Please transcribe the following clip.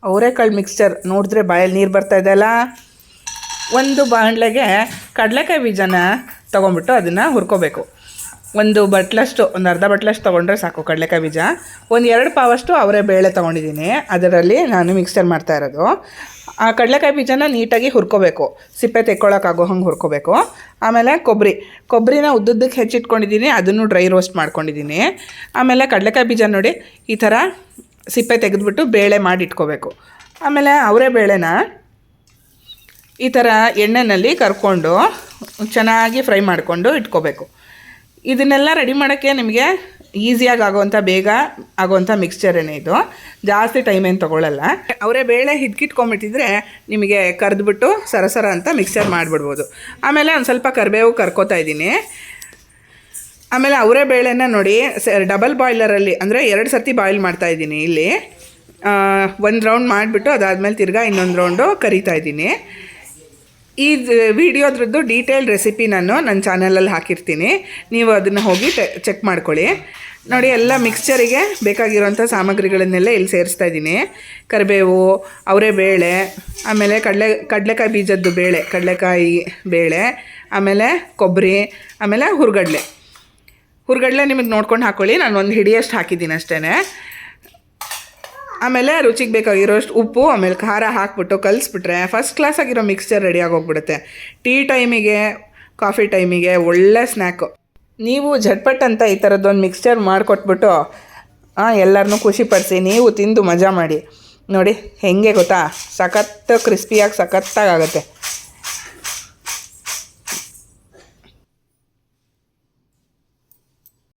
ಅವರೆಕಾಳು ಮಿಕ್ಸ್ಚರ್ ನೋಡಿದ್ರೆ ಬಾಯಲ್ಲಿ ನೀರು ಬರ್ತಾ ಇದೆಯಲ್ಲ. ಒಂದು ಬಾಣಲೆಗೆ ಕಡಲೆಕಾಯಿ ಬೀಜನ ತೊಗೊಂಬಿಟ್ಟು ಅದನ್ನು ಹುರ್ಕೋಬೇಕು. ಒಂದು ಬಟ್ಲಷ್ಟು, ಒಂದು ಅರ್ಧ ಬಟ್ಲಷ್ಟು ತೊಗೊಂಡ್ರೆ ಸಾಕು ಕಡಲೆಕಾಯಿ ಬೀಜ. ಒಂದು 2 ಪಾವಷ್ಟು ಅವರೇ ಬೇಳೆ ತೊಗೊಂಡಿದ್ದೀನಿ, ಅದರಲ್ಲಿ ನಾನು ಮಿಕ್ಸ್ಚರ್ ಮಾಡ್ತಾ ಇರೋದು. ಆ ಕಡಲೆಕಾಯಿ ಬೀಜನ ನೀಟಾಗಿ ಹುರ್ಕೋಬೇಕು, ಸಿಪ್ಪೆ ತೆಕ್ಕೊಳ್ಳೋಕ್ಕಾಗೋ ಹಂಗೆ ಹುರ್ಕೋಬೇಕು. ಆಮೇಲೆ ಕೊಬ್ಬರಿನ ಉದ್ದುದ್ದಕ್ಕೆ ಹೆಚ್ಚಿಟ್ಕೊಂಡಿದ್ದೀನಿ, ಅದನ್ನು ಡ್ರೈ ರೋಸ್ಟ್ ಮಾಡ್ಕೊಂಡಿದ್ದೀನಿ. ಆಮೇಲೆ ಕಡಲೆಕಾಯಿ ಬೀಜ ನೋಡಿ ಈ ಥರ ಸಿಪ್ಪೆ ತೆಗೆದುಬಿಟ್ಟು ಬೇಳೆ ಮಾಡಿ ಇಟ್ಕೋಬೇಕು. ಆಮೇಲೆ ಅವರೇ ಬೇಳೆನ ಈ ಥರ ಎಣ್ಣೆಯಲ್ಲಿ ಕರ್ಕೊಂಡು ಚೆನ್ನಾಗಿ ಫ್ರೈ ಮಾಡಿಕೊಂಡು ಇಟ್ಕೋಬೇಕು. ಇದನ್ನೆಲ್ಲ ರೆಡಿ ಮಾಡೋಕ್ಕೆ ನಿಮಗೆ ಈಸಿಯಾಗಿ ಆಗೋವಂಥ, ಬೇಗ ಆಗೋವಂಥ ಮಿಕ್ಸ್ಚರೇನೆ ಇದು. ಜಾಸ್ತಿ ಟೈಮ್ ಏನು ತೊಗೊಳ್ಳಲ್ಲ. ಅವರೇ ಬೇಳೆ ಹಿಡ್ಕಿಟ್ಕೊಂಬಿಟ್ಟಿದ್ರೆ ನಿಮಗೆ ಕರೆದ್ಬಿಟ್ಟು ಸರಸರ ಅಂತ ಮಿಕ್ಸ್ಚರ್ ಮಾಡಿಬಿಡ್ಬೋದು. ಆಮೇಲೆ ಒಂದು ಸ್ವಲ್ಪ ಕರಿಬೇವು ಕರ್ಕೋತಾ ಇದ್ದೀನಿ. ಆಮೇಲೆ ಅವರೇ ಬೇಳೆನ ನೋಡಿ ಡಬಲ್ ಬಾಯ್ಲರಲ್ಲಿ ಅಂದರೆ 2 ಸರ್ತಿ ಬಾಯ್ಲ್ ಮಾಡ್ತಾಯಿದ್ದೀನಿ. ಇಲ್ಲಿ 1 ರೌಂಡ್ ಮಾಡಿಬಿಟ್ಟು ಅದಾದಮೇಲೆ ತಿರ್ಗಾ ಇನ್ನೊಂದು ರೌಂಡು ಕರಿತಾ ಇದ್ದೀನಿ. ಈ ವಿಡಿಯೋದ್ರದ್ದು ಡೀಟೇಲ್ ರೆಸಿಪಿ ನಾನು ನನ್ನ ಚಾನಲಲ್ಲಿ ಹಾಕಿರ್ತೀನಿ, ನೀವು ಅದನ್ನು ಹೋಗಿ ಚೆಕ್ ಮಾಡ್ಕೊಳ್ಳಿ. ನೋಡಿ ಎಲ್ಲ ಮಿಕ್ಸ್ಚರಿಗೆ ಬೇಕಾಗಿರೋಂಥ ಸಾಮಗ್ರಿಗಳನ್ನೆಲ್ಲ ಇಲ್ಲಿ ಸೇರಿಸ್ತಾ ಇದ್ದೀನಿ. ಕರಿಬೇವು, ಅವರೇ ಬೇಳೆ, ಆಮೇಲೆ ಕಡಲೆಕಾಯಿ ಬೀಜದ್ದು ಬೇಳೆ, ಕಡಲೆಕಾಯಿ ಬೇಳೆ, ಆಮೇಲೆ ಕೊಬ್ಬರಿ, ಆಮೇಲೆ ಹುರ್ಗಡ್ಲೆ ನಿಮಗೆ ನೋಡ್ಕೊಂಡು ಹಾಕ್ಕೊಳ್ಳಿ. ನಾನು ಒಂದು ಹಿಡಿಯಷ್ಟು ಹಾಕಿದ್ದೀನಿ ಅಷ್ಟೇ. ಆಮೇಲೆ ರುಚಿಗೆ ಬೇಕಾಗಿರೋಷ್ಟು ಉಪ್ಪು, ಆಮೇಲೆ ಖಾರ ಹಾಕ್ಬಿಟ್ಟು ಕಲಿಸ್ಬಿಟ್ರೆ ಫಸ್ಟ್ ಕ್ಲಾಸಾಗಿರೋ ಮಿಕ್ಸ್ಚರ್ ರೆಡಿಯಾಗಿ ಹೋಗ್ಬಿಡುತ್ತೆ. ಟೀ ಟೈಮಿಗೆ, ಕಾಫಿ ಟೈಮಿಗೆ ಒಳ್ಳೆ ಸ್ನ್ಯಾಕು. ನೀವು ಝಟ್ಪಟ್ ಅಂತ ಈ ಥರದ್ದೊಂದು ಮಿಕ್ಸ್ಚರ್ ಮಾಡಿಕೊಟ್ಬಿಟ್ಟು ಎಲ್ಲರನ್ನೂ ಖುಷಿಪಡಿಸಿ, ನೀವು ತಿಂದು ಮಜಾ ಮಾಡಿ. ನೋಡಿ ಹೆಂಗೆ ಗೊತ್ತಾ, ಸಖತ್ತು ಕ್ರಿಸ್ಪಿಯಾಗಿ ಸಖತ್ತಾಗುತ್ತೆ.